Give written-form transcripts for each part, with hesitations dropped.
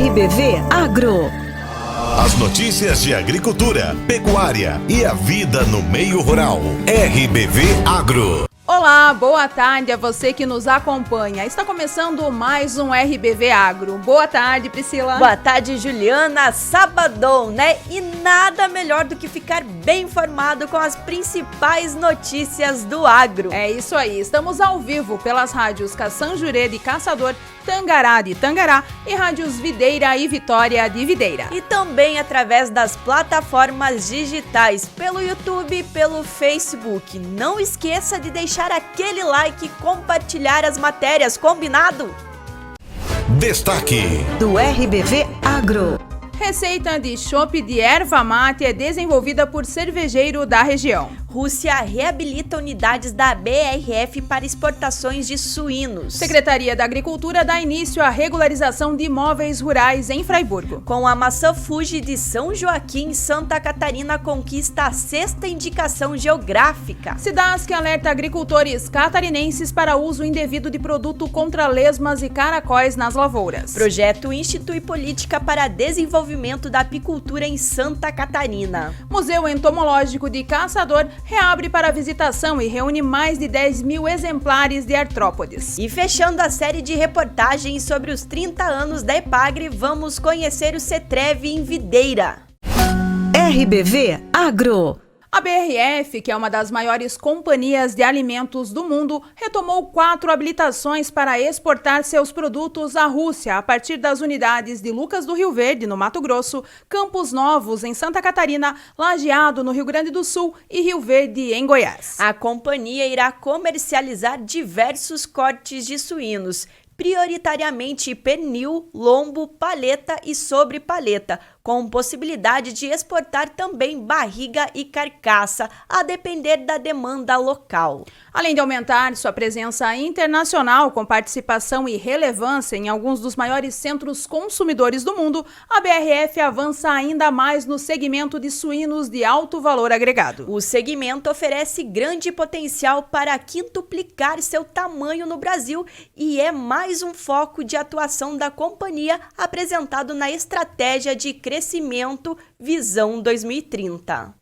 RBV Agro. As notícias de agricultura, pecuária e a vida no meio rural. RBV Agro. Olá, boa tarde a você que nos acompanha. Está começando mais um RBV Agro. Boa tarde, Priscila. Boa tarde, Juliana. Sabadão, né? E nada melhor do que ficar bem informado com as principais notícias do agro. É isso aí. Estamos ao vivo pelas rádios Caçanjurê de Caçador, Tangará de Tangará e rádios Videira e Vitória de Videira. E também através das plataformas digitais, pelo YouTube e pelo Facebook. Não esqueça de deixar aquele like e compartilhar as matérias, combinado? Destaque do RBV Agro. Receita de chopp de erva mate é desenvolvida por cervejeiro da região. Rússia reabilita unidades da BRF para exportações de suínos. Secretaria da Agricultura dá início à regularização de imóveis rurais em Fraiburgo. Com a maçã Fuji de São Joaquim, Santa Catarina conquista a 6ª indicação geográfica. Cidasc alerta agricultores catarinenses para uso indevido de produto contra lesmas e caracóis nas lavouras. Projeto institui política para desenvolvimento da apicultura em Santa Catarina. Museu Entomológico de Caçador reabre para visitação e reúne mais de 10.000 exemplares de artrópodes. E fechando a série de reportagens sobre os 30 anos da Epagre, vamos conhecer o CETREV em Videira. RBV Agro. A BRF, que é uma das maiores companhias de alimentos do mundo, retomou 4 habilitações para exportar seus produtos à Rússia a partir das unidades de Lucas do Rio Verde, no Mato Grosso, Campos Novos, em Santa Catarina, Lajeado, no Rio Grande do Sul e Rio Verde, em Goiás. A companhia irá comercializar diversos cortes de suínos, prioritariamente pernil, lombo, paleta e sobrepaleta, com possibilidade de exportar também barriga e carcaça, a depender da demanda local. Além de aumentar sua presença internacional com participação e relevância em alguns dos maiores centros consumidores do mundo, a BRF avança ainda mais no segmento de suínos de alto valor agregado. O segmento oferece grande potencial para quintuplicar seu tamanho no Brasil e é mais um foco de atuação da companhia apresentado na estratégia de crescimento Visão 2030.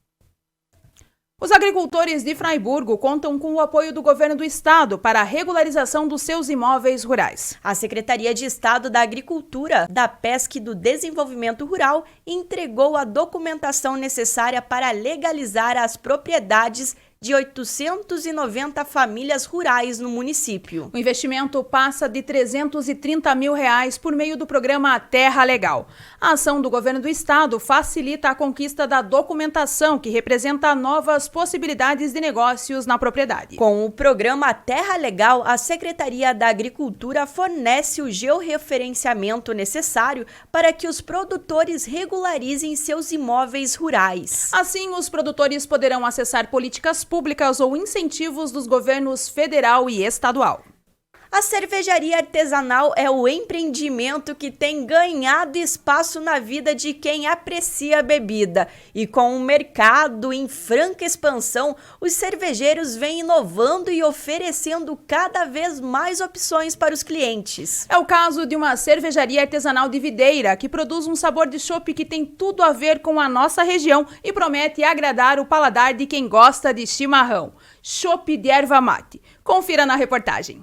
Os agricultores de Fraiburgo contam com o apoio do governo do estado para a regularização dos seus imóveis rurais. A Secretaria de Estado da Agricultura, da Pesca e do Desenvolvimento Rural entregou a documentação necessária para legalizar as propriedades de 890 famílias rurais no município. O investimento passa de R$330 mil por meio do programa Terra Legal. A ação do governo do estado facilita a conquista da documentação que representa novas possibilidades de negócios na propriedade. Com o programa Terra Legal, a Secretaria da Agricultura fornece o georreferenciamento necessário para que os produtores regularizem seus imóveis rurais. Assim, os produtores poderão acessar políticas públicas ou incentivos dos governos federal e estadual. A cervejaria artesanal é o empreendimento que tem ganhado espaço na vida de quem aprecia a bebida. E com o mercado em franca expansão, os cervejeiros vêm inovando e oferecendo cada vez mais opções para os clientes. É o caso de uma cervejaria artesanal de Videira, que produz um sabor de chopp que tem tudo a ver com a nossa região e promete agradar o paladar de quem gosta de chimarrão. Chopp de erva mate. Confira na reportagem.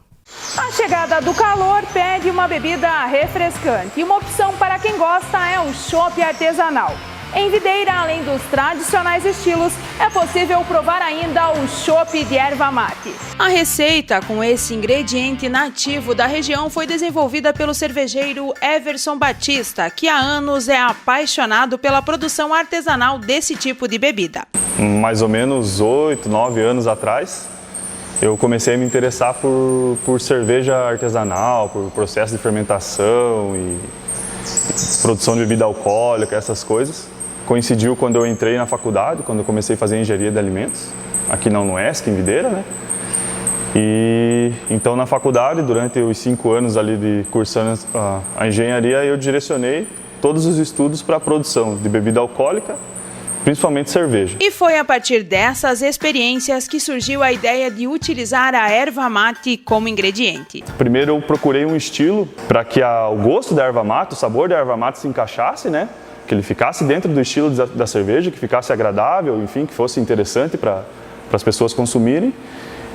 A chegada do calor pede uma bebida refrescante e uma opção para quem gosta é o chopp artesanal. Em Videira, além dos tradicionais estilos, é possível provar ainda o chopp de erva mate. A receita com esse ingrediente nativo da região foi desenvolvida pelo cervejeiro Everson Batista, que há anos é apaixonado pela produção artesanal desse tipo de bebida. Mais ou menos 8, 9 anos atrás, eu comecei a me interessar por cerveja artesanal, por processo de fermentação e produção de bebida alcoólica, essas coisas. Coincidiu quando eu entrei na faculdade, quando eu comecei a fazer engenharia de alimentos, aqui na UNESC, em Videira, né? E então na faculdade, durante os 5 anos ali de cursando a engenharia, eu direcionei todos os estudos para a produção de bebida alcoólica, principalmente cerveja. E foi a partir dessas experiências que surgiu a ideia de utilizar a erva mate como ingrediente. Primeiro eu procurei um estilo para que o gosto da erva mate, o sabor da erva mate se encaixasse, né? Que ele ficasse dentro do estilo da cerveja, que ficasse agradável, enfim, que fosse interessante para as pessoas consumirem.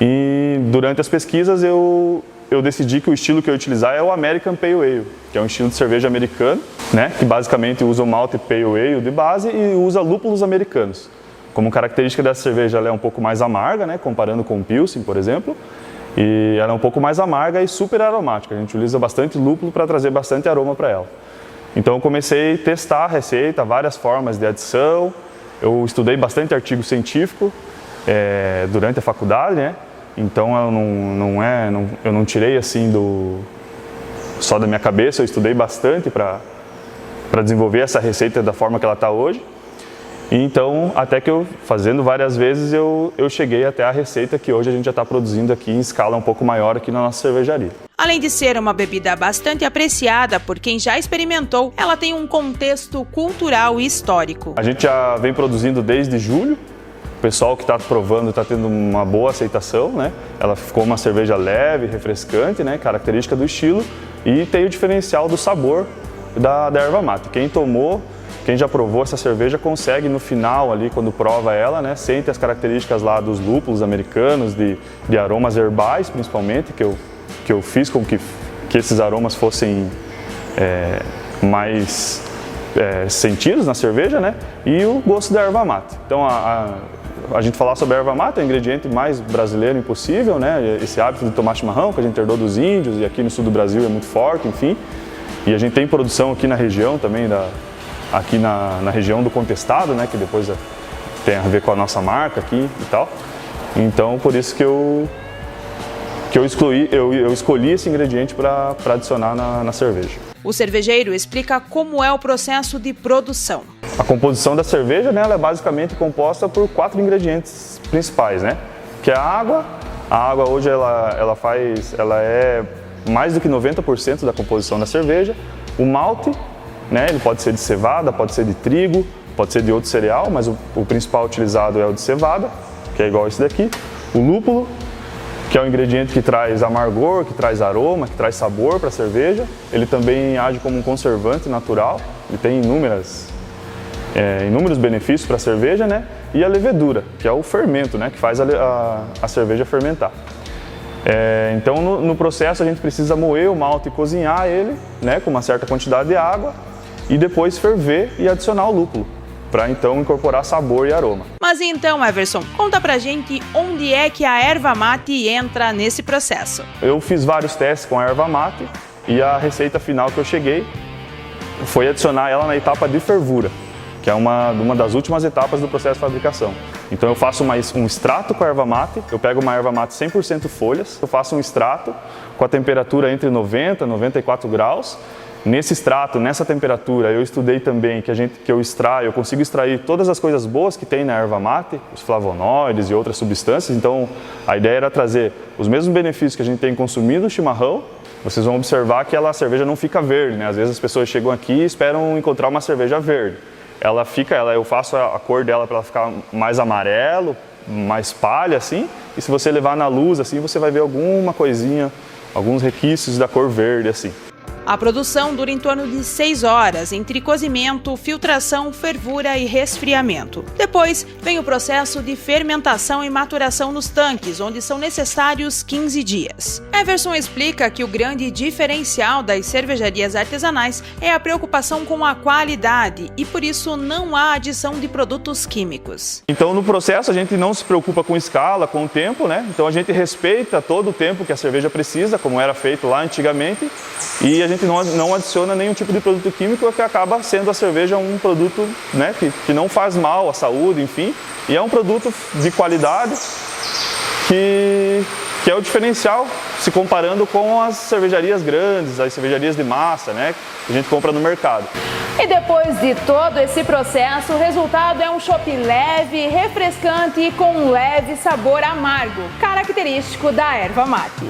E durante as pesquisas eu decidi que o estilo que eu ia utilizar é o American Pale Ale, que é um estilo de cerveja americano, né, que basicamente usa o malte Pale Ale de base e usa lúpulos americanos. Como característica dessa cerveja, ela é um pouco mais amarga, né, comparando com o Pilsen, por exemplo, e ela é um pouco mais amarga e super aromática. A gente utiliza bastante lúpulo para trazer bastante aroma para ela. Então eu comecei a testar a receita, várias formas de adição, eu estudei bastante artigo científico durante a faculdade, né? Então eu não tirei assim só da minha cabeça, eu estudei bastante para desenvolver essa receita da forma que ela está hoje. E então, até que eu, fazendo várias vezes, eu cheguei até a receita que hoje a gente já está produzindo aqui em escala um pouco maior aqui na nossa cervejaria. Além de ser uma bebida bastante apreciada por quem já experimentou, ela tem um contexto cultural e histórico. A gente já vem produzindo desde julho. O pessoal que está provando está tendo uma boa aceitação, né? Ela ficou uma cerveja leve, refrescante, né? Característica do estilo, e tem o diferencial do sabor da erva mate. Quem já provou essa cerveja consegue no final ali, quando prova ela, né? Sente as características lá dos lúpulos americanos, de aromas herbais principalmente, que eu fiz com que esses aromas fossem mais sentidos na cerveja, né? E o gosto da erva mate. Então a gente falar sobre a erva mate é o ingrediente mais brasileiro impossível, né? Esse hábito de tomar chimarrão que a gente herdou dos índios e aqui no sul do Brasil é muito forte, enfim. E a gente tem produção aqui na região também, aqui na região do Contestado, né? Que depois tem a ver com a nossa marca aqui e tal. Então por isso que eu escolhi esse ingrediente para adicionar na cerveja. O cervejeiro explica como é o processo de produção. A composição da cerveja, né, ela é basicamente composta por 4 ingredientes principais, né? Que é a água. A água hoje ela é mais do que 90% da composição da cerveja. O malte, né, ele pode ser de cevada, pode ser de trigo, pode ser de outro cereal, mas o principal utilizado é o de cevada, que é igual esse daqui. O lúpulo, que é um ingrediente que traz amargor, que traz aroma, que traz sabor para a cerveja. Ele também age como um conservante natural, ele tem inúmeros benefícios para a cerveja, né? E a levedura, que é o fermento, né? Que faz a cerveja fermentar. Então no processo a gente precisa moer o malte e cozinhar ele, né? Com uma certa quantidade de água e depois ferver e adicionar o lúpulo, para então incorporar sabor e aroma. Mas então, Everson, conta pra gente onde é que a erva mate entra nesse processo. Eu fiz vários testes com a erva mate e a receita final que eu cheguei foi adicionar ela na etapa de fervura, que é uma das últimas etapas do processo de fabricação. Então eu faço um extrato com a erva mate, eu pego uma erva mate 100% folhas, eu faço um extrato com a temperatura entre 90 e 94 graus. Nesse extrato, nessa temperatura, eu estudei também eu consigo extrair todas as coisas boas que tem na erva mate, os flavonoides e outras substâncias. Então, a ideia era trazer os mesmos benefícios que a gente tem consumindo o chimarrão. Vocês vão observar que a cerveja não fica verde, né? Às vezes as pessoas chegam aqui e esperam encontrar uma cerveja verde. Eu faço a cor dela para ela ficar mais amarelo, mais palha, assim. E se você levar na luz, assim, você vai ver alguma coisinha, alguns requisitos da cor verde, assim. A produção dura em torno de 6 horas, entre cozimento, filtração, fervura e resfriamento. Depois, vem o processo de fermentação e maturação nos tanques, onde são necessários 15 dias. Everson explica que o grande diferencial das cervejarias artesanais é a preocupação com a qualidade e, por isso, não há adição de produtos químicos. Então, no processo, a gente não se preocupa com escala, com o tempo, né? Então, a gente respeita todo o tempo que a cerveja precisa, como era feito lá antigamente, e a gente não adiciona nenhum tipo de produto químico, que acaba sendo a cerveja um produto, né, que não faz mal à saúde, enfim, e é um produto de qualidade que é o diferencial se comparando com as cervejarias grandes, as cervejarias de massa, né, que a gente compra no mercado. E depois de todo esse processo, o resultado é um chopp leve, refrescante e com um leve sabor amargo, característico da erva mate.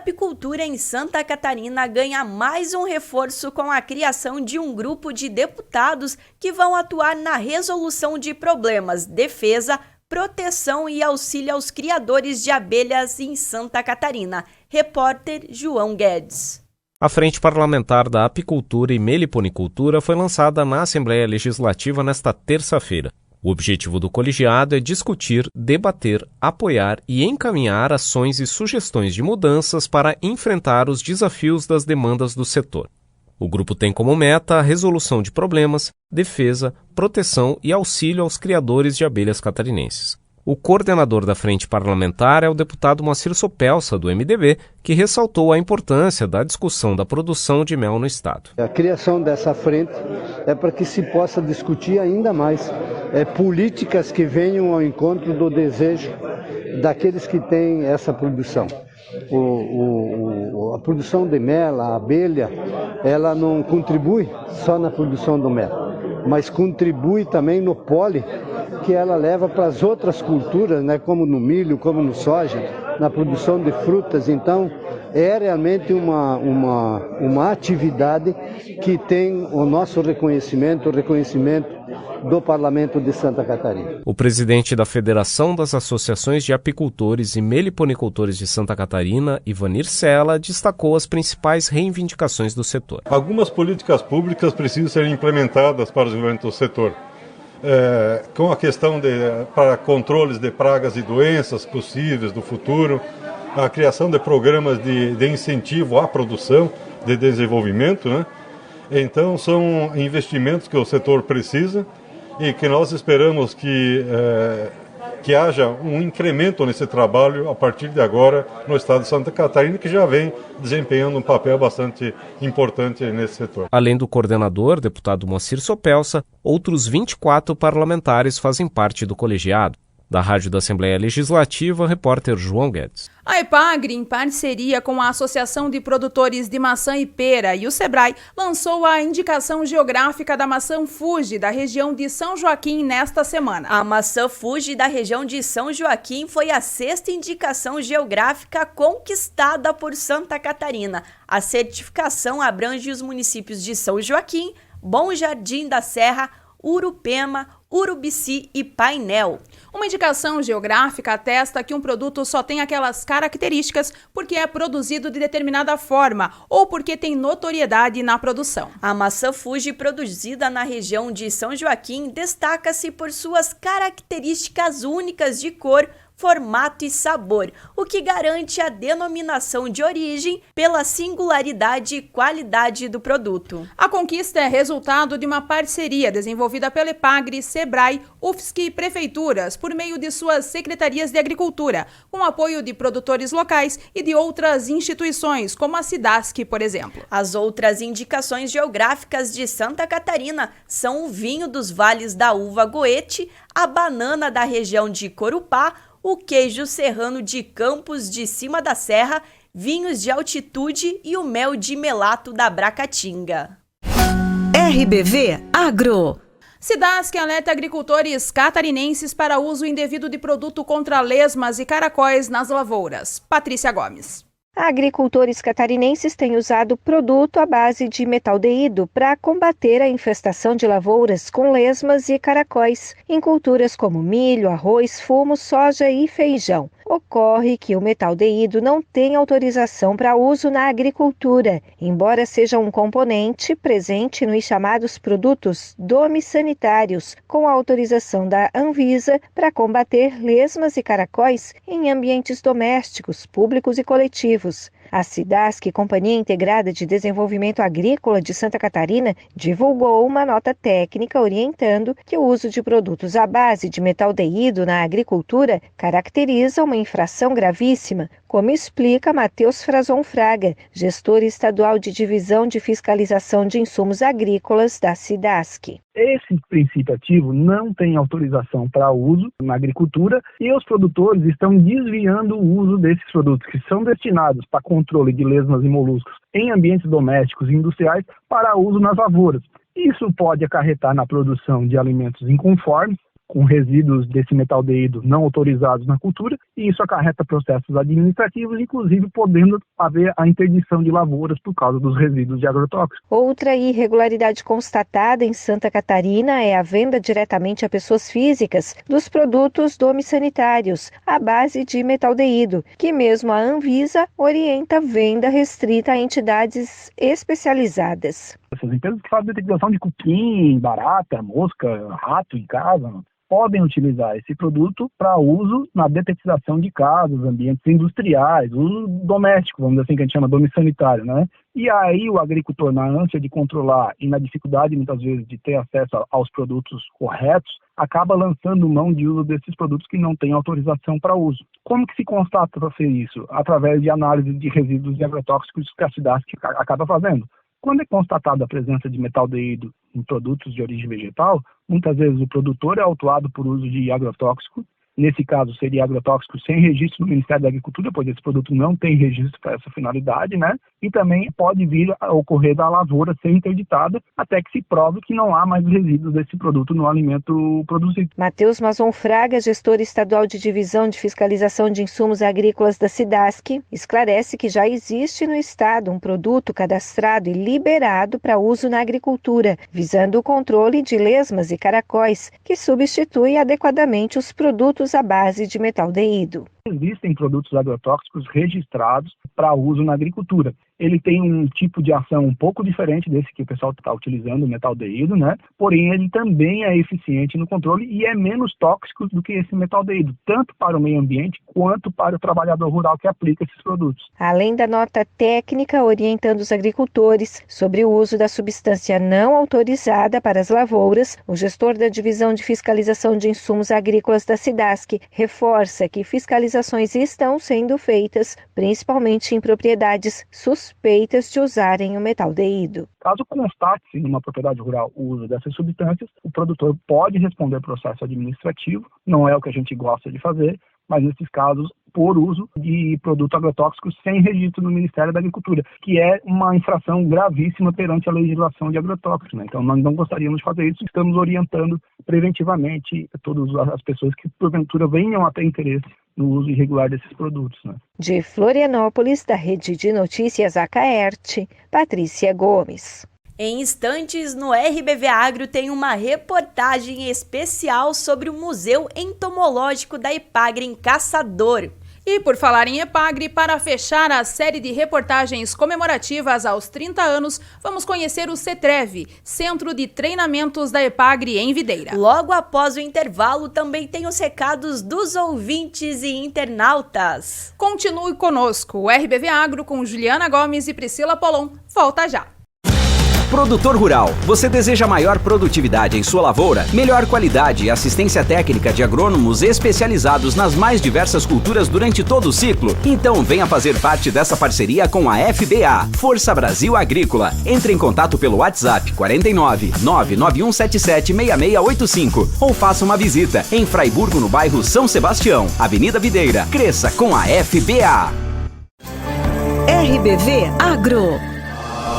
apicultura em Santa Catarina ganha mais um reforço com a criação de um grupo de deputados que vão atuar na resolução de problemas, defesa, proteção e auxílio aos criadores de abelhas em Santa Catarina. Repórter João Guedes. A Frente Parlamentar da Apicultura e Meliponicultura foi lançada na Assembleia Legislativa nesta terça-feira. O objetivo do colegiado é discutir, debater, apoiar e encaminhar ações e sugestões de mudanças para enfrentar os desafios das demandas do setor. O grupo tem como meta a resolução de problemas, defesa, proteção e auxílio aos criadores de abelhas catarinenses. O coordenador da Frente Parlamentar é o deputado Moacir Sopelsa, do MDB, que ressaltou a importância da discussão da produção de mel no estado. A criação dessa frente é para que se possa discutir ainda mais políticas que venham ao encontro do desejo daqueles que têm essa produção. A produção de mel, a abelha, ela não contribui só na produção do mel, mas contribui também no pólen que ela leva para as outras culturas, né, como no milho, como no soja, na produção de frutas. Então, é realmente uma atividade que tem o nosso reconhecimento, o reconhecimento do Parlamento de Santa Catarina. O presidente da Federação das Associações de Apicultores e Meliponicultores de Santa Catarina, Ivanir Sela, destacou as principais reivindicações do setor. Algumas políticas públicas precisam ser implementadas para o desenvolvimento do setor. Com a questão para controles de pragas e doenças possíveis do futuro, a criação de programas de incentivo à produção, de desenvolvimento, né? Então são investimentos que o setor precisa e que nós esperamos que haja um incremento nesse trabalho a partir de agora no estado de Santa Catarina, que já vem desempenhando um papel bastante importante nesse setor. Além do coordenador, deputado Moacir Sopelsa, outros 24 parlamentares fazem parte do colegiado. Da Rádio da Assembleia Legislativa, repórter João Guedes. A EPAGRE, em parceria com a Associação de Produtores de Maçã e Pera e o SEBRAE, lançou a indicação geográfica da maçã Fuji, da região de São Joaquim, nesta semana. A maçã Fuji da região de São Joaquim foi a 6ª indicação geográfica conquistada por Santa Catarina. A certificação abrange os municípios de São Joaquim, Bom Jardim da Serra, Urupema, Urubici e Painel. Uma indicação geográfica atesta que um produto só tem aquelas características porque é produzido de determinada forma ou porque tem notoriedade na produção. A maçã Fuji, produzida na região de São Joaquim, destaca-se por suas características únicas de cor, formato e sabor, o que garante a denominação de origem pela singularidade e qualidade do produto. A conquista é resultado de uma parceria desenvolvida pela EPAGRE, SEBRAE, UFSC e prefeituras por meio de suas secretarias de agricultura, com apoio de produtores locais e de outras instituições, como a SIDASC, por exemplo. As outras indicações geográficas de Santa Catarina são o vinho dos vales da uva Goethe, a banana da região de Corupá, o queijo serrano de Campos de Cima da Serra, vinhos de altitude e o mel de melato da Bracatinga. RBV Agro. SIDASC alerta agricultores catarinenses para uso indevido de produto contra lesmas e caracóis nas lavouras. Patrícia Gomes. Agricultores catarinenses têm usado produto à base de metaldeído para combater a infestação de lavouras com lesmas e caracóis em culturas como milho, arroz, fumo, soja e feijão. Ocorre que o metaldeído não tem autorização para uso na agricultura, embora seja um componente presente nos chamados produtos domissanitários, com a autorização da Anvisa para combater lesmas e caracóis em ambientes domésticos, públicos e coletivos. A SIDASC, Companhia Integrada de Desenvolvimento Agrícola de Santa Catarina, divulgou uma nota técnica orientando que o uso de produtos à base de metaldeído na agricultura caracteriza uma infração gravíssima, como explica Matheus Frazon Fraga, gestor estadual de Divisão de Fiscalização de Insumos Agrícolas da SIDASC. Esse princípio ativo não tem autorização para uso na agricultura e os produtores estão desviando o uso desses produtos que são destinados para controle de lesmas e moluscos em ambientes domésticos e industriais para uso nas lavouras. Isso pode acarretar na produção de alimentos inconformes, com resíduos desse metaldeído não autorizados na cultura, e isso acarreta processos administrativos, inclusive podendo haver a interdição de lavouras por causa dos resíduos de agrotóxicos. Outra irregularidade constatada em Santa Catarina é a venda diretamente a pessoas físicas dos produtos domissanitários à base de metaldeído, que mesmo a Anvisa orienta a venda restrita a entidades especializadas. Essas empresas que fazem detectação de cupim, barata, mosca, rato em casa, podem utilizar esse produto para uso na detetização de casas, ambientes industriais, uso doméstico, vamos dizer assim, que a gente chama domissanitário, né? E aí o agricultor, na ânsia de controlar e na dificuldade, muitas vezes, de ter acesso aos produtos corretos, acaba lançando mão de uso desses produtos que não têm autorização para uso. Como que se constata para ser isso? Através de análise de resíduos de agrotóxicos que a SIDASC acaba fazendo. Quando é constatada a presença de metaldeído em produtos de origem vegetal, muitas vezes o produtor é autuado por uso de agrotóxico. Nesse caso, seria agrotóxico sem registro no Ministério da Agricultura, pois esse produto não tem registro para essa finalidade, né? E também pode vir a ocorrer da lavoura ser interditada até que se prove que não há mais resíduos desse produto no alimento produzido. Matheus Mazon Fraga, gestor estadual de Divisão de Fiscalização de Insumos Agrícolas da SIDASC, esclarece que já existe no estado um produto cadastrado e liberado para uso na agricultura, visando o controle de lesmas e caracóis, que substitui adequadamente os produtos à base de metaldeído. Existem produtos agrotóxicos registrados para uso na agricultura. Ele tem um tipo de ação um pouco diferente desse que o pessoal está utilizando, o metaldeído, né? Porém, ele também é eficiente no controle e é menos tóxico do que esse metaldeído, tanto para o meio ambiente quanto para o trabalhador rural que aplica esses produtos. Além da nota técnica orientando os agricultores sobre o uso da substância não autorizada para as lavouras, o gestor da Divisão de Fiscalização de Insumos Agrícolas da SIDASC reforça que fiscalizações estão sendo feitas, principalmente em propriedades suspeitas de usarem o metaldeído. Caso constate-se numa propriedade rural o uso dessas substâncias, o produtor pode responder processo administrativo, não é o que a gente gosta de fazer, mas nesses casos, por uso de produto agrotóxico sem registro no Ministério da Agricultura, que é uma infração gravíssima perante a legislação de agrotóxicos, né? Então, nós não gostaríamos de fazer isso, estamos orientando preventivamente todas as pessoas que, porventura, venham a ter interesse no uso irregular desses produtos, né? De Florianópolis, da Rede de Notícias Acaerte, Patrícia Gomes. Em instantes, no RBV Agro tem uma reportagem especial sobre o Museu Entomológico da Epagre em Caçador. E por falar em Epagre, para fechar a série de reportagens comemorativas aos 30 anos, vamos conhecer o CETREV, Centro de Treinamentos da Epagre em Videira. Logo após o intervalo, também tem os recados dos ouvintes e internautas. Continue conosco, o RBV Agro com Juliana Gomes e Priscila Polon. Volta já! Produtor rural, você deseja maior produtividade em sua lavoura, melhor qualidade e assistência técnica de agrônomos especializados nas mais diversas culturas durante todo o ciclo? Então venha fazer parte dessa parceria com a FBA, Força Brasil Agrícola. Entre em contato pelo WhatsApp 49 99177 6685 ou faça uma visita em Fraiburgo, no bairro São Sebastião, Avenida Videira. Cresça com a FBA. RBV Agro.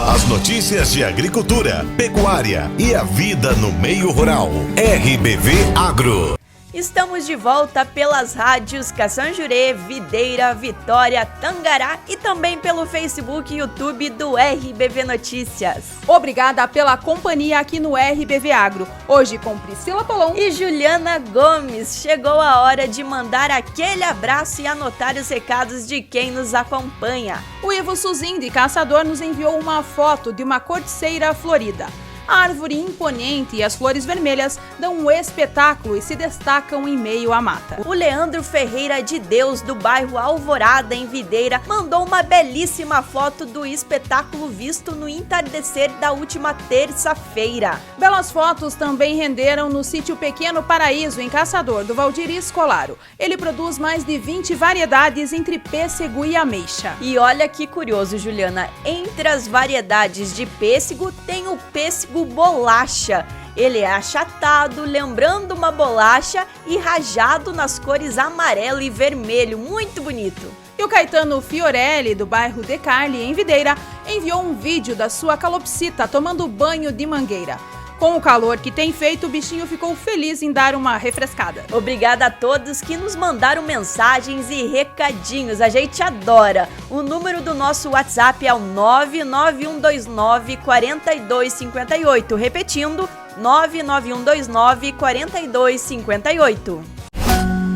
As notícias de agricultura, pecuária e a vida no meio rural. RBV Agro. Estamos de volta pelas rádios Caçanjurê, Videira, Vitória, Tangará e também pelo Facebook e YouTube do RBV Notícias. Obrigada pela companhia aqui no RBV Agro. Hoje com Priscila Polon e Juliana Gomes. Chegou a hora de mandar aquele abraço e anotar os recados de quem nos acompanha. O Ivo Suzin de Caçador nos enviou uma foto de uma corticeira florida. A árvore imponente e as flores vermelhas dão um espetáculo e se destacam em meio à mata. O Leandro Ferreira de Deus, do bairro Alvorada, em Videira, mandou uma belíssima foto do espetáculo visto no entardecer da última terça-feira. Belas fotos também renderam no sítio Pequeno Paraíso, em Caçador, do Valdir Escolaro. Ele produz mais de 20 variedades entre pêssego e ameixa. E olha que curioso, Juliana, entre as variedades de pêssego tem o pêssego bolacha. Ele é achatado, lembrando uma bolacha e rajado nas cores amarelo e vermelho, muito bonito. E o Caetano Fiorelli, do bairro Decarli, em Videira, enviou um vídeo da sua calopsita tomando banho de mangueira. Com o calor que tem feito, o bichinho ficou feliz em dar uma refrescada. Obrigada a todos que nos mandaram mensagens e recadinhos, a gente adora. O número do nosso WhatsApp é o 991294258, repetindo, 991294258.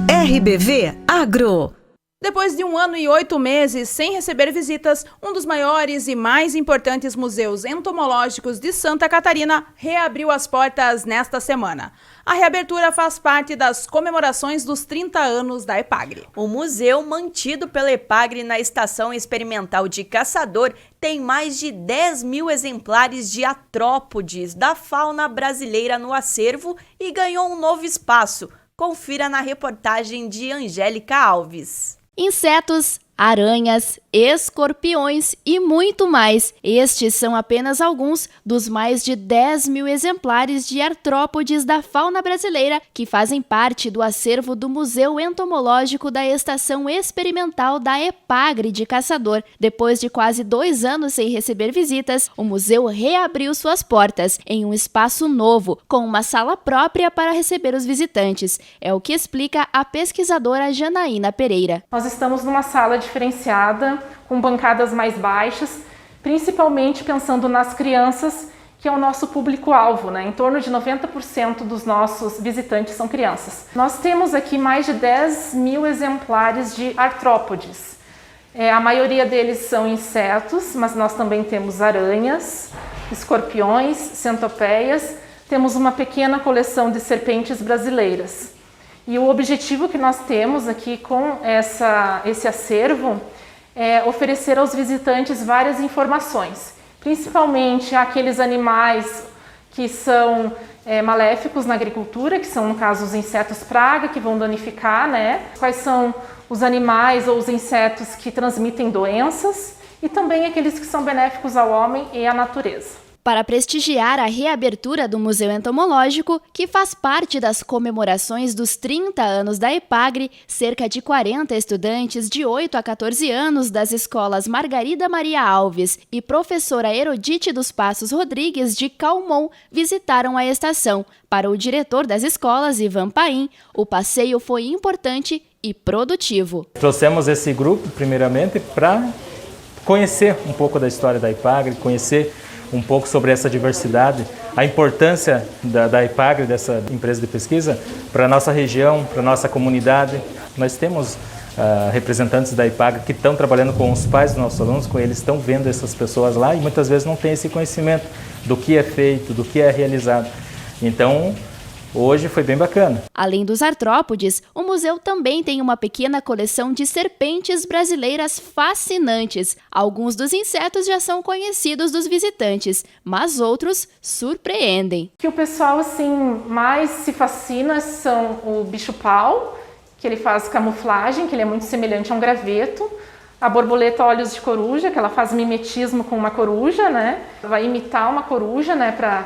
RBV Agro. Depois de 1 ano e 8 meses sem receber visitas, um dos maiores e mais importantes museus entomológicos de Santa Catarina reabriu as portas nesta semana. A reabertura faz parte das comemorações dos 30 anos da EPAGRE. O museu, mantido pela EPAGRE na Estação Experimental de Caçador, tem mais de 10 mil exemplares de artrópodes da fauna brasileira no acervo e ganhou um novo espaço. Confira na reportagem de Angélica Alves. Insetos, aranhas, escorpiões e muito mais. Estes são apenas alguns dos mais de 10 mil exemplares de artrópodes da fauna brasileira que fazem parte do acervo do Museu Entomológico da Estação Experimental da EPAGRE de Caçador. Depois de quase 2 anos sem receber visitas, o museu reabriu suas portas em um espaço novo, com uma sala própria para receber os visitantes. É o que explica a pesquisadora Janaína Pereira. Nós estamos numa sala diferenciada, com bancadas mais baixas, principalmente pensando nas crianças, que é o nosso público-alvo, né? Em torno de 90% dos nossos visitantes são crianças. Nós temos aqui mais de 10 mil exemplares de artrópodes. A maioria deles são insetos, mas nós também temos aranhas, escorpiões, centopeias, temos uma pequena coleção de serpentes brasileiras. E o objetivo que nós temos aqui com esse acervo é oferecer aos visitantes várias informações, principalmente aqueles animais que são maléficos na agricultura, que são, no caso, os insetos praga, que vão danificar, né? Quais são os animais ou os insetos que transmitem doenças e também aqueles que são benéficos ao homem e à natureza. Para prestigiar a reabertura do Museu Entomológico, que faz parte das comemorações dos 30 anos da EPAGRE, cerca de 40 estudantes de 8 a 14 anos das escolas Margarida Maria Alves e professora Herodite dos Passos Rodrigues de Calmon visitaram a estação. Para o diretor das escolas, Ivan Paim, o passeio foi importante e produtivo. Trouxemos esse grupo, primeiramente, para conhecer um pouco da história da EPAGRE, conhecer um pouco sobre essa diversidade, a importância da EPAGRE, dessa empresa de pesquisa, para a nossa região, para a nossa comunidade. Nós temos representantes da EPAGRE que estão trabalhando com os pais dos nossos alunos, com eles estão vendo essas pessoas lá e muitas vezes não têm esse conhecimento do que é feito, do que é realizado. Então, hoje foi bem bacana. Além dos artrópodes, o museu também tem uma pequena coleção de serpentes brasileiras fascinantes. Alguns dos insetos já são conhecidos dos visitantes, mas outros surpreendem. O que o pessoal assim mais se fascina são o bicho-pau, que ele faz camuflagem, que ele é muito semelhante a um graveto. A borboleta olhos de coruja, que ela faz mimetismo com uma coruja, né? Vai imitar uma coruja, né, para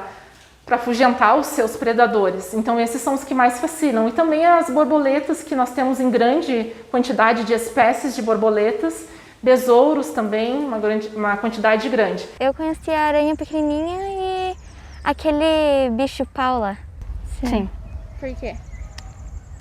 afugentar os seus predadores. Então esses são os que mais fascinam. E também as borboletas, que nós temos em grande quantidade de espécies de borboletas, besouros também, uma quantidade grande. Eu conheci a aranha pequenininha e aquele bicho-pau lá. Sim. Por quê?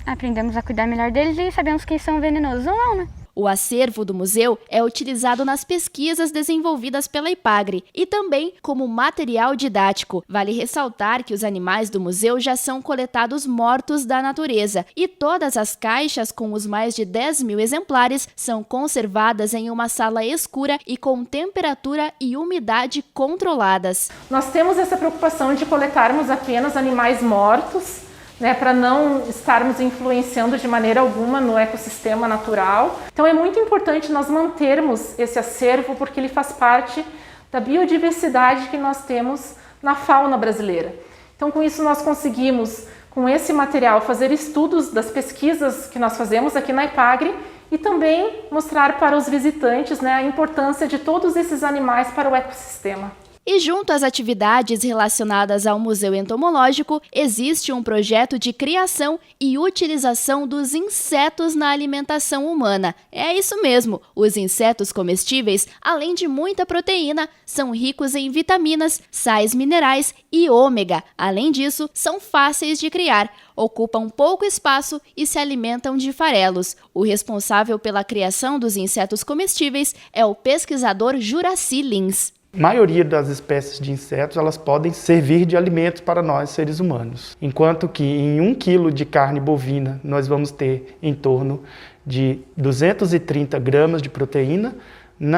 Aprendemos a cuidar melhor deles e sabemos que são venenosos ou não, né? O acervo do museu é utilizado nas pesquisas desenvolvidas pela EPAGRE e também como material didático. Vale ressaltar que os animais do museu já são coletados mortos da natureza e todas as caixas com os mais de 10 mil exemplares são conservadas em uma sala escura e com temperatura e umidade controladas. Nós temos essa preocupação de coletarmos apenas animais mortos, né, para não estarmos influenciando de maneira alguma no ecossistema natural. Então é muito importante nós mantermos esse acervo porque ele faz parte da biodiversidade que nós temos na fauna brasileira. Então com isso nós conseguimos, com esse material, fazer estudos das pesquisas que nós fazemos aqui na EPAGRE e também mostrar para os visitantes, né, a importância de todos esses animais para o ecossistema. E junto às atividades relacionadas ao Museu Entomológico, existe um projeto de criação e utilização dos insetos na alimentação humana. É isso mesmo, os insetos comestíveis, além de muita proteína, são ricos em vitaminas, sais minerais e ômega. Além disso, são fáceis de criar, ocupam pouco espaço e se alimentam de farelos. O responsável pela criação dos insetos comestíveis é o pesquisador Juraci Lins. A maioria das espécies de insetos elas podem servir de alimento para nós, seres humanos. Enquanto que em 1 quilo de carne bovina nós vamos ter em torno de 230 gramas de proteína,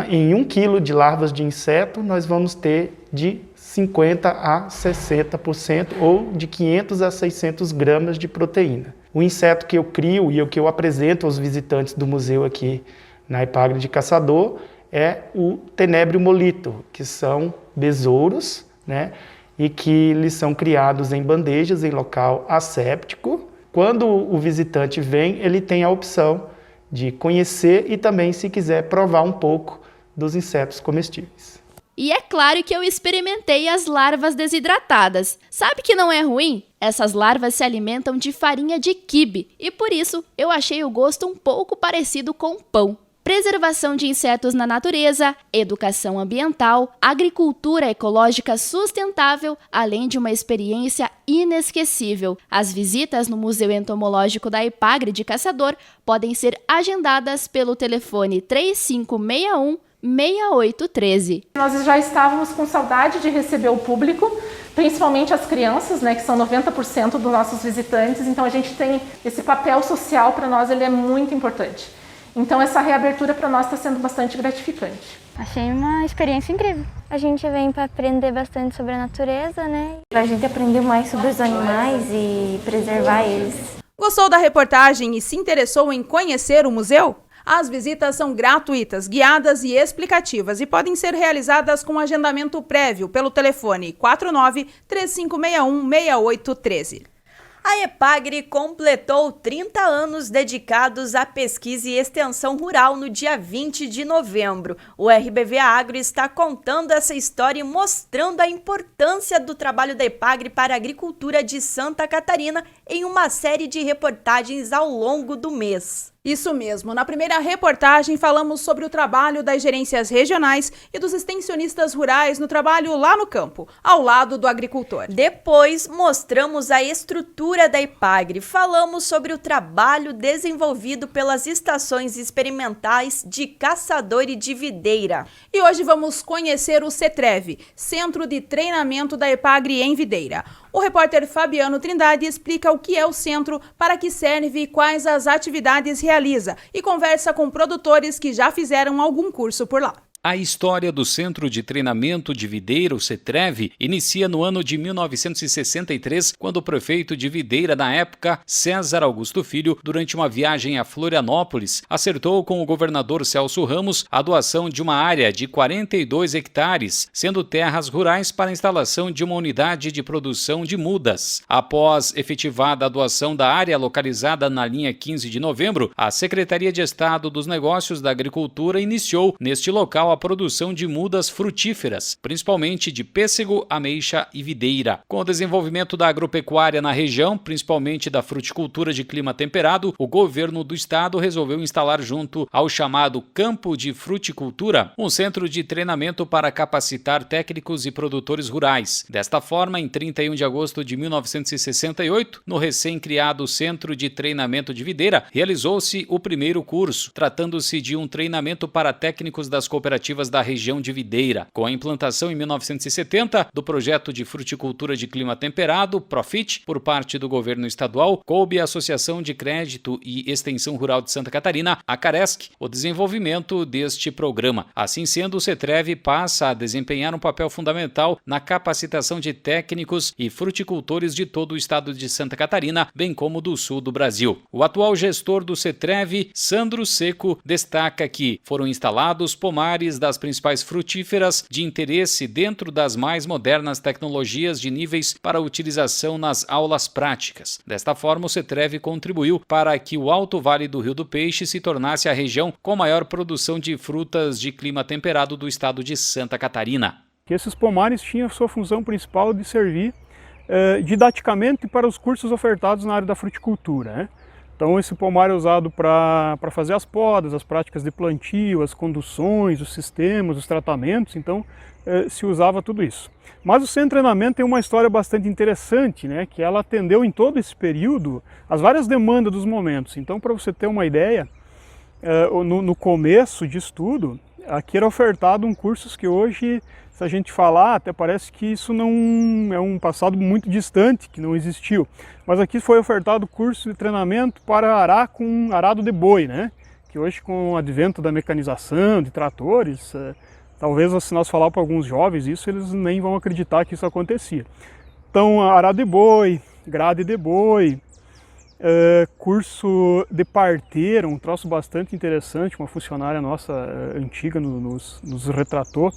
em 1 quilo de larvas de inseto nós vamos ter de 50% a 60% ou de 500 a 600 gramas de proteína. O inseto que eu crio e o que eu apresento aos visitantes do museu aqui na Epagre de Caçador é o Tenebrio molito, que são besouros, né, e que eles são criados em bandejas em local asséptico. Quando o visitante vem, ele tem a opção de conhecer e também, se quiser, provar um pouco dos insetos comestíveis. E é claro que eu experimentei as larvas desidratadas. Sabe que não é ruim? Essas larvas se alimentam de farinha de quibe e por isso eu achei o gosto um pouco parecido com pão. Preservação de insetos na natureza, educação ambiental, agricultura ecológica sustentável, além de uma experiência inesquecível. As visitas no Museu Entomológico da Epagre de Caçador podem ser agendadas pelo telefone 3561-6813. Nós já estávamos com saudade de receber o público, principalmente as crianças, né, que são 90% dos nossos visitantes, então a gente tem esse papel social para nós, ele é muito importante. Então essa reabertura para nós está sendo bastante gratificante. Achei uma experiência incrível. A gente vem para aprender bastante sobre a natureza, né? Para a gente aprender mais sobre os animais e preservar eles. Gostou da reportagem e se interessou em conhecer o museu? As visitas são gratuitas, guiadas e explicativas e podem ser realizadas com agendamento prévio pelo telefone 49-3561-6813. A Epagre completou 30 anos dedicados à pesquisa e extensão rural no dia 20 de novembro. O RBV Agro está contando essa história e mostrando a importância do trabalho da Epagre para a agricultura de Santa Catarina em uma série de reportagens ao longo do mês. Isso mesmo, na primeira reportagem falamos sobre o trabalho das gerências regionais e dos extensionistas rurais no trabalho lá no campo, ao lado do agricultor. Depois mostramos a estrutura da Epagre, falamos sobre o trabalho desenvolvido pelas estações experimentais de Caçador e de Videira. E hoje vamos conhecer o CETREV, Centro de Treinamento da Epagre em Videira. O repórter Fabiano Trindade explica o que é o centro, para que serve e quais as atividades realiza e conversa com produtores que já fizeram algum curso por lá. A história do Centro de Treinamento de Videira, o CETREV, inicia no ano de 1963, quando o prefeito de Videira, na época, César Augusto Filho, durante uma viagem a Florianópolis, acertou com o governador Celso Ramos a doação de uma área de 42 hectares, sendo terras rurais para a instalação de uma unidade de produção de mudas. Após efetivada a doação da área localizada na linha 15 de novembro, a Secretaria de Estado dos Negócios da Agricultura iniciou, neste local, a produção de mudas frutíferas, principalmente de pêssego, ameixa e videira. Com o desenvolvimento da agropecuária na região, principalmente da fruticultura de clima temperado, o governo do estado resolveu instalar junto ao chamado Campo de Fruticultura um centro de treinamento para capacitar técnicos e produtores rurais. Desta forma, em 31 de agosto de 1968, no recém-criado Centro de Treinamento de Videira, realizou-se o primeiro curso, tratando-se de um treinamento para técnicos das cooperativas da região de Videira. Com a implantação em 1970 do projeto de fruticultura de clima temperado, Profit, por parte do governo estadual, coube a Associação de Crédito e Extensão Rural de Santa Catarina, a Caresc, o desenvolvimento deste programa. Assim sendo, o CETREV passa a desempenhar um papel fundamental na capacitação de técnicos e fruticultores de todo o estado de Santa Catarina, bem como do sul do Brasil. O atual gestor do CETREV, Sandro Seco, destaca que foram instalados pomares das principais frutíferas de interesse dentro das mais modernas tecnologias de níveis para utilização nas aulas práticas. Desta forma, o CETREV contribuiu para que o Alto Vale do Rio do Peixe se tornasse a região com maior produção de frutas de clima temperado do estado de Santa Catarina. que esses pomares tinham sua função principal de servir didaticamente para os cursos ofertados na área da fruticultura, né? Então esse pomar é usado para fazer as podas, as práticas de plantio, as conduções, os sistemas, os tratamentos, então se usava tudo isso. Mas o centro de treinamento tem uma história bastante interessante, né? Que ela atendeu em todo esse período as várias demandas dos momentos. Então, para você ter uma ideia, no começo de estudo, aqui era ofertado cursos que hoje, se a gente falar, até parece que isso não é um passado muito distante, que não existiu. Mas aqui foi ofertado curso de treinamento para arar com arado de boi, né? Que hoje, com o advento da mecanização, de tratores, talvez se nós falar para alguns jovens isso, eles nem vão acreditar que isso acontecia. Então, arado de boi, grade de boi, curso de parteira, um troço bastante interessante, uma funcionária nossa antiga nos retratou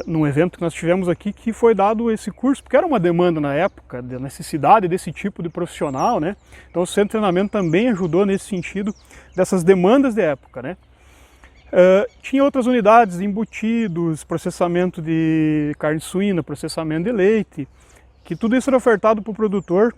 num evento que nós tivemos aqui, que foi dado esse curso, porque era uma demanda na época, da necessidade desse tipo de profissional, né? Então o centro de treinamento também ajudou nesse sentido, dessas demandas de época, né? Tinha outras unidades de embutidos, processamento de carne suína, processamento de leite, que tudo isso era ofertado para o produtor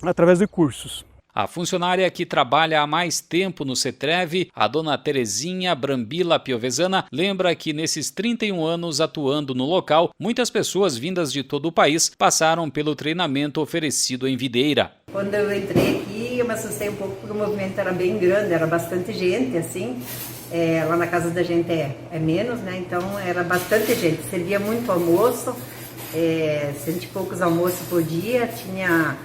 através de cursos. A funcionária que trabalha há mais tempo no CETREV, a dona Terezinha Brambila Piovesana, lembra que nesses 31 anos atuando no local, muitas pessoas vindas de todo o país passaram pelo treinamento oferecido em Videira. Quando eu entrei aqui, eu me assustei um pouco porque o movimento era bem grande, era bastante gente, assim. Lá na casa da gente é menos, né? Então era bastante gente. Servia muito almoço, 100 e poucos almoços por dia, tinha...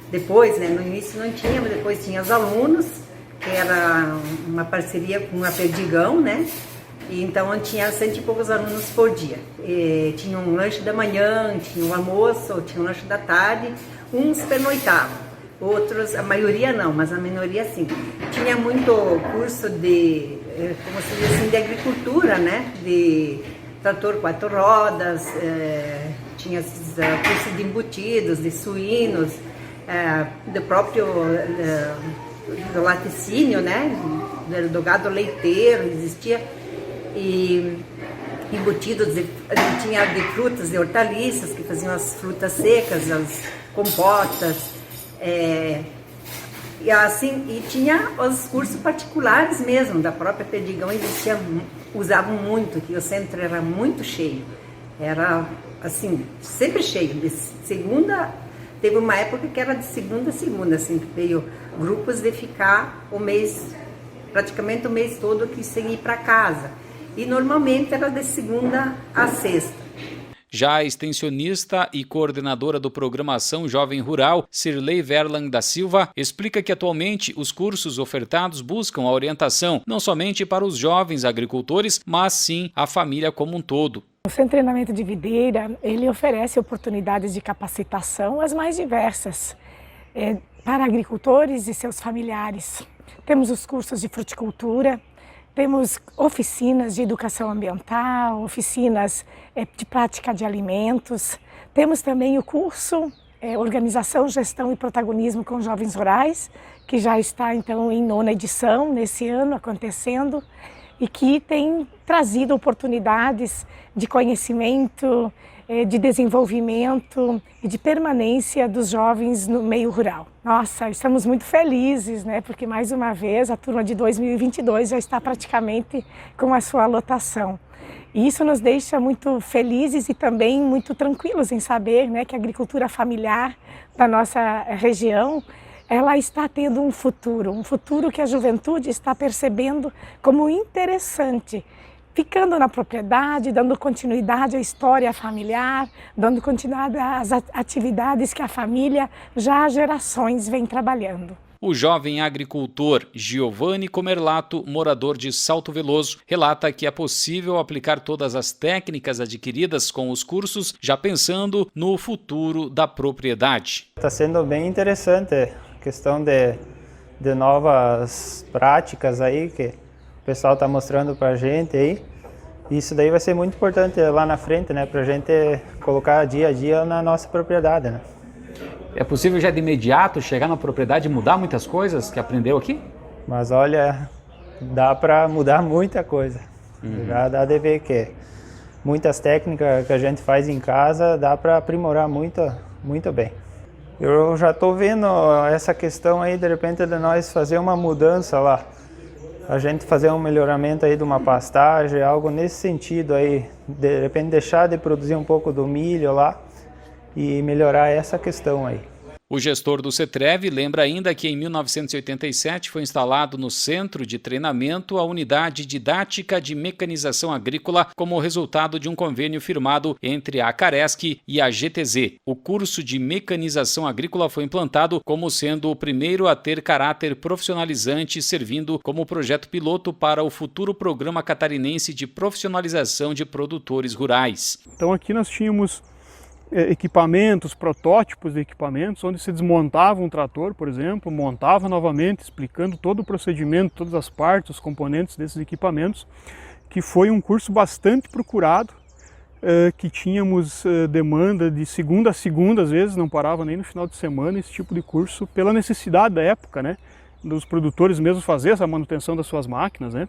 Depois, né, no início não tinha, mas depois tinha os alunos, que era uma parceria com a Perdigão, né? E então tinha 100 e poucos alunos por dia. Tinha um lanche da manhã, tinha um almoço, tinha um lanche da tarde, uns pernoitavam, outros, a maioria não, mas a minoria sim. Tinha muito curso de, como se diz assim, de agricultura, né? De trator 4 rodas, tinha esses cursos de embutidos, de suínos, do próprio do laticínio, né, do gado leiteiro, existia, e embutidos, tinha de frutas e hortaliças, que faziam as frutas secas, as compotas, e assim, e tinha os cursos particulares mesmo, da própria Perdigão, usavam muito, que o centro era muito cheio, era assim, sempre cheio, de segunda. Teve uma época que era de segunda a segunda, assim, que veio grupos de ficar o mês, praticamente o mês todo aqui sem ir para casa. E normalmente era de segunda a sexta. Já a extensionista e coordenadora do Programação Jovem Rural, Cirlei Verlan da Silva, explica que atualmente os cursos ofertados buscam a orientação não somente para os jovens agricultores, mas sim a família como um todo. O Centro de Treinamento de Videira, ele oferece oportunidades de capacitação as mais diversas para agricultores e seus familiares. Temos os cursos de fruticultura, temos oficinas de educação ambiental, oficinas de prática de alimentos, temos também o curso Organização, Gestão e Protagonismo com Jovens Rurais, que já está então em 9ª edição nesse ano acontecendo, e que tem trazido oportunidades de conhecimento, de desenvolvimento e de permanência dos jovens no meio rural. Nossa, estamos muito felizes, né? Porque mais uma vez a turma de 2022 já está praticamente com a sua lotação. E isso nos deixa muito felizes e também muito tranquilos em saber, né, que a agricultura familiar da nossa região ela está tendo um futuro que a juventude está percebendo como interessante, ficando na propriedade, dando continuidade à história familiar, dando continuidade às atividades que a família já há gerações vem trabalhando. O jovem agricultor Giovanni Comerlato, morador de Salto Veloso, relata que é possível aplicar todas as técnicas adquiridas com os cursos, já pensando no futuro da propriedade. Está sendo bem interessante a questão de novas práticas aí que o pessoal está mostrando para a gente aí. Isso daí vai ser muito importante lá na frente, né, para a gente colocar dia a dia na nossa propriedade, né. É possível já de imediato chegar na propriedade e mudar muitas coisas que aprendeu aqui? Mas olha, dá para mudar muita coisa. Já dá de ver que muitas técnicas que a gente faz em casa, dá para aprimorar muito bem. Eu já estou vendo essa questão aí, de repente, de nós fazer uma mudança lá. A gente fazer um melhoramento aí de uma pastagem, algo nesse sentido aí. De repente deixar de produzir um pouco do milho lá e melhorar essa questão aí. O gestor do CETREV lembra ainda que em 1987 foi instalado no Centro de Treinamento a Unidade Didática de Mecanização Agrícola como resultado de um convênio firmado entre a Acaresc e a GTZ. O curso de Mecanização Agrícola foi implantado como sendo o primeiro a ter caráter profissionalizante, servindo como projeto piloto para o futuro Programa Catarinense de Profissionalização de Produtores Rurais. Então aqui nós tínhamos equipamentos, protótipos de equipamentos, onde se desmontava um trator, por exemplo, montava novamente, explicando todo o procedimento, todas as partes, os componentes desses equipamentos, que foi um curso bastante procurado, que tínhamos demanda de segunda a segunda, às vezes, não parava nem no final de semana, esse tipo de curso, pela necessidade da época, né, dos produtores mesmo fazer essa manutenção das suas máquinas, né.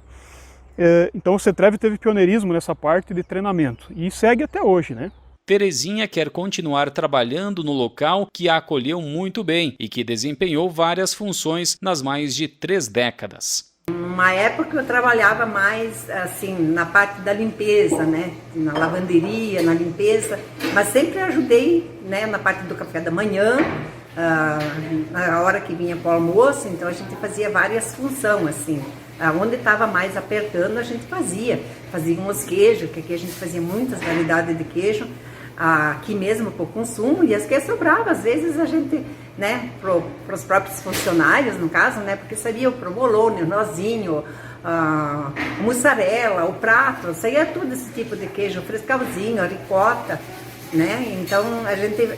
Então o CETREV teve pioneirismo nessa parte de treinamento, e segue até hoje, né. Terezinha quer continuar trabalhando no local que a acolheu muito bem e que desempenhou várias funções nas mais de 3 décadas. Uma época eu trabalhava mais assim na parte da limpeza, né, na lavanderia, na limpeza, mas sempre ajudei, né, na parte do café da manhã, na hora que vinha para o almoço, então a gente fazia várias funções assim. Onde estava mais apertando a gente fazíamos queijo, que aqui a gente fazia muitas variedades de queijo, aqui mesmo para o consumo, e as que sobravam, às vezes a gente, né, para os próprios funcionários, no caso, né, porque saía o provolone, o nozinho, o mussarela, o prato, saía tudo esse tipo de queijo, frescalzinho, a ricota, né, então a gente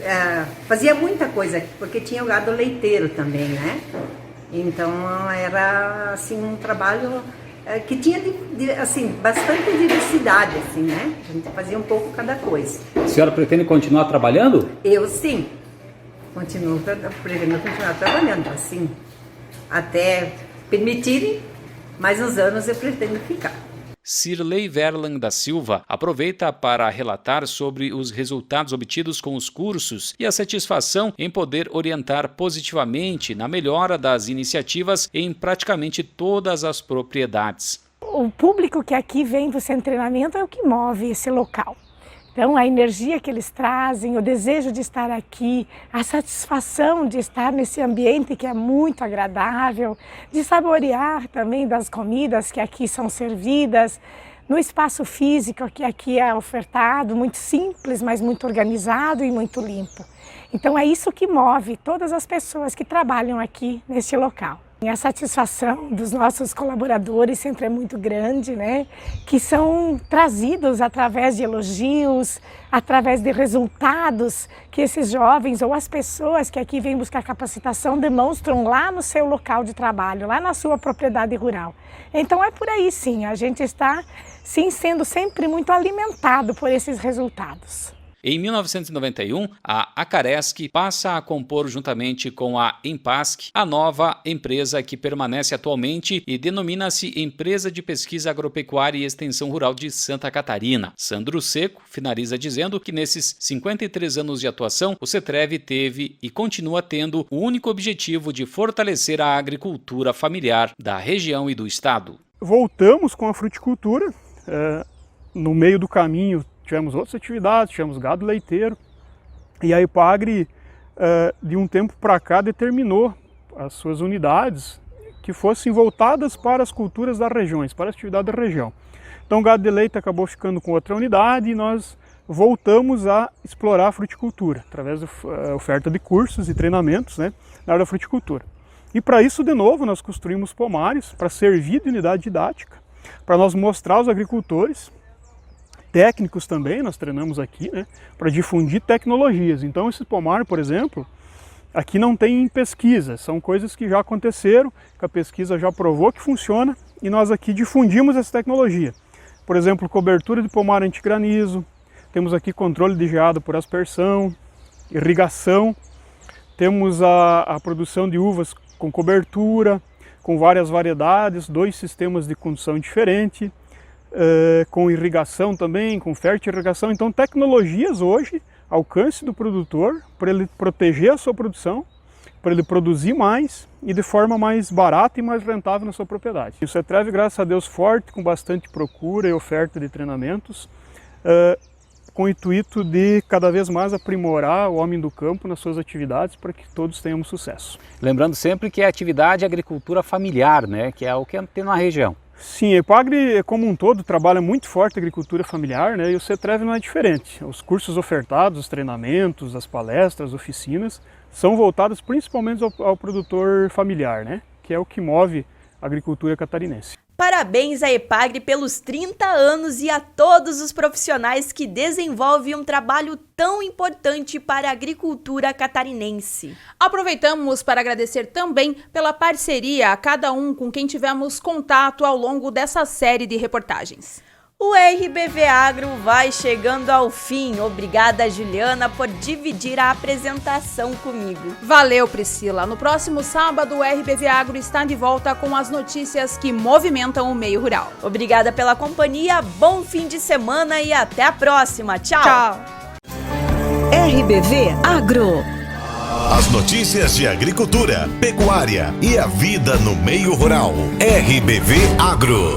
fazia muita coisa, porque tinha o gado leiteiro também, né, então era assim um trabalho que tinha assim, bastante diversidade, assim, né? A gente fazia um pouco cada coisa. A senhora pretende continuar trabalhando? Eu sim, pretendo continuar trabalhando, assim, até permitirem, mais uns anos eu pretendo ficar. Cirlei Verlan da Silva aproveita para relatar sobre os resultados obtidos com os cursos e a satisfação em poder orientar positivamente na melhora das iniciativas em praticamente todas as propriedades. O público que aqui vem do centro de treinamento é o que move esse local. Então, a energia que eles trazem, o desejo de estar aqui, a satisfação de estar nesse ambiente que é muito agradável, de saborear também das comidas que aqui são servidas, no espaço físico que aqui é ofertado, muito simples, mas muito organizado e muito limpo. Então, é isso que move todas as pessoas que trabalham aqui neste local. A satisfação dos nossos colaboradores sempre é muito grande, né? Que são trazidos através de elogios, através de resultados que esses jovens ou as pessoas que aqui vêm buscar capacitação demonstram lá no seu local de trabalho, lá na sua propriedade rural. Então é por aí sim, a gente está sim sendo sempre muito alimentado por esses resultados. Em 1991, a Acaresc passa a compor juntamente com a Empasc a nova empresa que permanece atualmente e denomina-se Empresa de Pesquisa Agropecuária e Extensão Rural de Santa Catarina. Sandro Seco finaliza dizendo que nesses 53 anos de atuação, o CETREV teve e continua tendo o único objetivo de fortalecer a agricultura familiar da região e do estado. Voltamos com a fruticultura, no meio do caminho tivemos outras atividades, tivemos gado leiteiro, e a Ipagre, de um tempo para cá, determinou as suas unidades que fossem voltadas para as culturas das regiões, para a atividade da região. Então o gado de leite acabou ficando com outra unidade e nós voltamos a explorar a fruticultura, através da oferta de cursos e treinamentos, né, na área da fruticultura. E para isso, de novo, nós construímos pomares para servir de unidade didática, para nós mostrar aos agricultores, técnicos também, nós treinamos aqui, né, para difundir tecnologias. Então esse pomar, por exemplo, aqui não tem pesquisa, são coisas que já aconteceram, que a pesquisa já provou que funciona e nós aqui difundimos essa tecnologia. Por exemplo, cobertura de pomar antigranizo, temos aqui controle de geada por aspersão, irrigação, temos a produção de uvas com cobertura, com várias variedades, 2 sistemas de condução diferentes, com irrigação também, com fertirrigação. Então, tecnologias hoje, alcance do produtor, para ele proteger a sua produção, para ele produzir mais e de forma mais barata e mais rentável na sua propriedade. O CETREV, graças a Deus, forte, com bastante procura e oferta de treinamentos, com o intuito de cada vez mais aprimorar o homem do campo nas suas atividades para que todos tenhamos sucesso. Lembrando sempre que a atividade é agricultura familiar, né, que é o que tem na região. Sim, a EPAGRE como um todo trabalha muito forte a agricultura familiar, né, e o CETREV não é diferente. Os cursos ofertados, os treinamentos, as palestras, as oficinas, são voltados principalmente ao produtor familiar, né, que é o que move a agricultura catarinense. Parabéns à EPAGRE pelos 30 anos e a todos os profissionais que desenvolvem um trabalho tão importante para a agricultura catarinense. Aproveitamos para agradecer também pela parceria a cada um com quem tivemos contato ao longo dessa série de reportagens. O RBV Agro vai chegando ao fim. Obrigada, Juliana, por dividir a apresentação comigo. Valeu, Priscila. No próximo sábado, o RBV Agro está de volta com as notícias que movimentam o meio rural. Obrigada pela companhia, bom fim de semana e até a próxima. Tchau! Tchau! RBV Agro. As notícias de agricultura, pecuária e a vida no meio rural. RBV Agro.